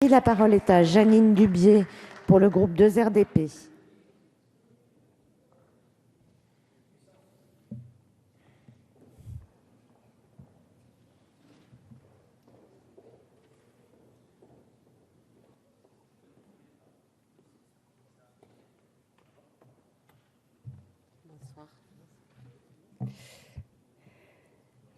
Merci. La parole est à Jeannine Dubié pour le groupe 2RDP.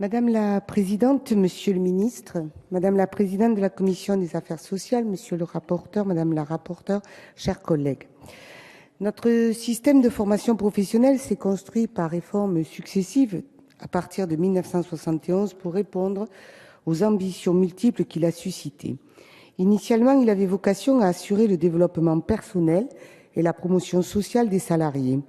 Madame la présidente, monsieur le ministre, madame la présidente de la commission des affaires sociales, monsieur le rapporteur, madame la rapporteure, chers collègues. Notre système de formation professionnelle s'est construit par réformes successives à partir de 1971 pour répondre aux ambitions multiples qu'il a suscitées. Initialement, il avait vocation à assurer le développement personnel et la promotion sociale des salariés.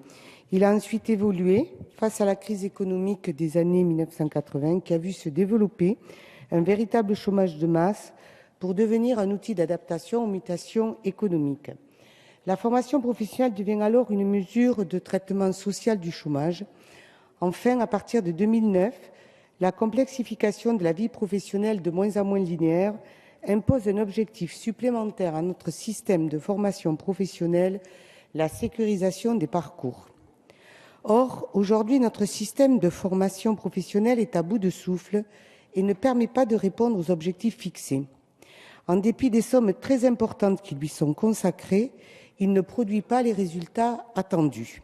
Il a ensuite évolué face à la crise économique des années 1980 qui a vu se développer un véritable chômage de masse pour devenir un outil d'adaptation aux mutations économiques. La formation professionnelle devient alors une mesure de traitement social du chômage. Enfin, à partir de 2009, la complexification de la vie professionnelle de moins en moins linéaire impose un objectif supplémentaire à notre système de formation professionnelle, la sécurisation des parcours. Or, aujourd'hui, notre système de formation professionnelle est à bout de souffle et ne permet pas de répondre aux objectifs fixés. En dépit des sommes très importantes qui lui sont consacrées, il ne produit pas les résultats attendus.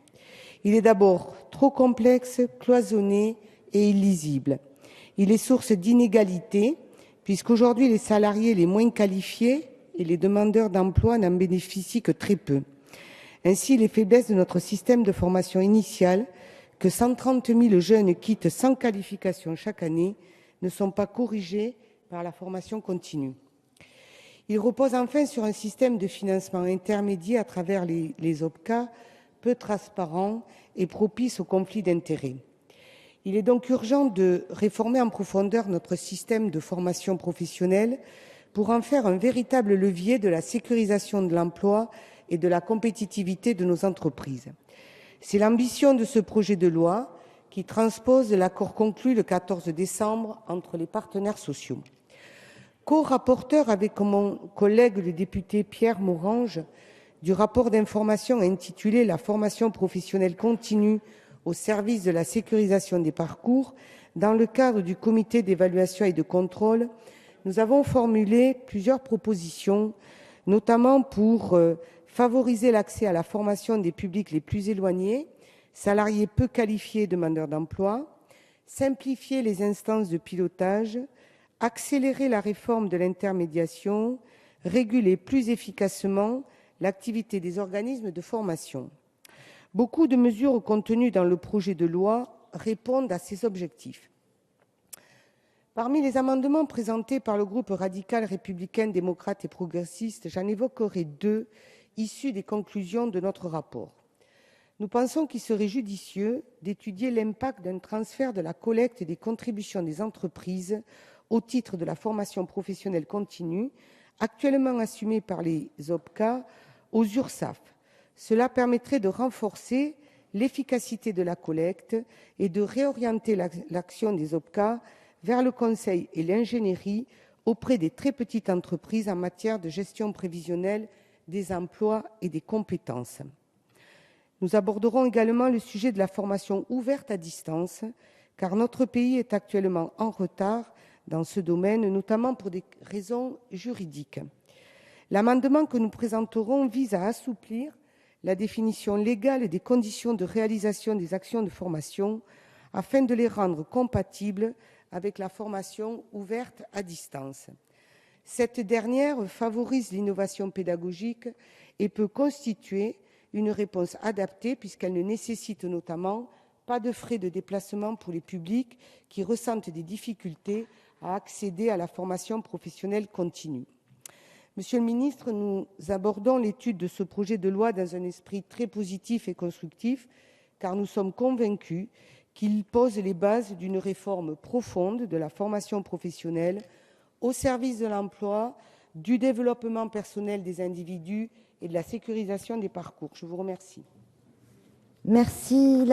Il est d'abord trop complexe, cloisonné et illisible. Il est source d'inégalités, puisqu'aujourd'hui les salariés les moins qualifiés et les demandeurs d'emploi n'en bénéficient que très peu. Ainsi, les faiblesses de notre système de formation initiale, que 130 000 jeunes quittent sans qualification chaque année, ne sont pas corrigées par la formation continue. Il repose enfin sur un système de financement intermédiaire à travers les OPCA, peu transparent et propice au conflit d'intérêts. Il est donc urgent de réformer en profondeur notre système de formation professionnelle pour en faire un véritable levier de la sécurisation de l'emploi et de la compétitivité de nos entreprises. C'est l'ambition de ce projet de loi qui transpose l'accord conclu le 14 décembre entre les partenaires sociaux. Co-rapporteur avec mon collègue le député Pierre Morange du rapport d'information intitulé « La formation professionnelle continue au service de la sécurisation des parcours », dans le cadre du comité d'évaluation et de contrôle, nous avons formulé plusieurs propositions, notamment pour favoriser l'accès à la formation des publics les plus éloignés, salariés peu qualifiés, demandeurs d'emploi, simplifier les instances de pilotage, accélérer la réforme de l'intermédiation, réguler plus efficacement l'activité des organismes de formation. Beaucoup de mesures contenues dans le projet de loi répondent à ces objectifs. Parmi les amendements présentés par le groupe radical républicain, démocrate et progressiste, j'en évoquerai deux issus des conclusions de notre rapport. Nous pensons qu'il serait judicieux d'étudier l'impact d'un transfert de la collecte des contributions des entreprises au titre de la formation professionnelle continue, actuellement assumée par les OPCA, aux URSSAF. Cela permettrait de renforcer l'efficacité de la collecte et de réorienter l'action des OPCA vers le conseil et l'ingénierie auprès des très petites entreprises en matière de gestion prévisionnelle des emplois et des compétences. Nous aborderons également le sujet de la formation ouverte à distance, car notre pays est actuellement en retard dans ce domaine, notamment pour des raisons juridiques. L'amendement que nous présenterons vise à assouplir la définition légale des conditions de réalisation des actions de formation afin de les rendre compatibles avec la formation ouverte à distance. Cette dernière favorise l'innovation pédagogique et peut constituer une réponse adaptée puisqu'elle ne nécessite notamment pas de frais de déplacement pour les publics qui ressentent des difficultés à accéder à la formation professionnelle continue. Monsieur le ministre, nous abordons l'étude de ce projet de loi dans un esprit très positif et constructif, car nous sommes convaincus qu'il pose les bases d'une réforme profonde de la formation professionnelle au service de l'emploi, du développement personnel des individus et de la sécurisation des parcours. Je vous remercie. Merci.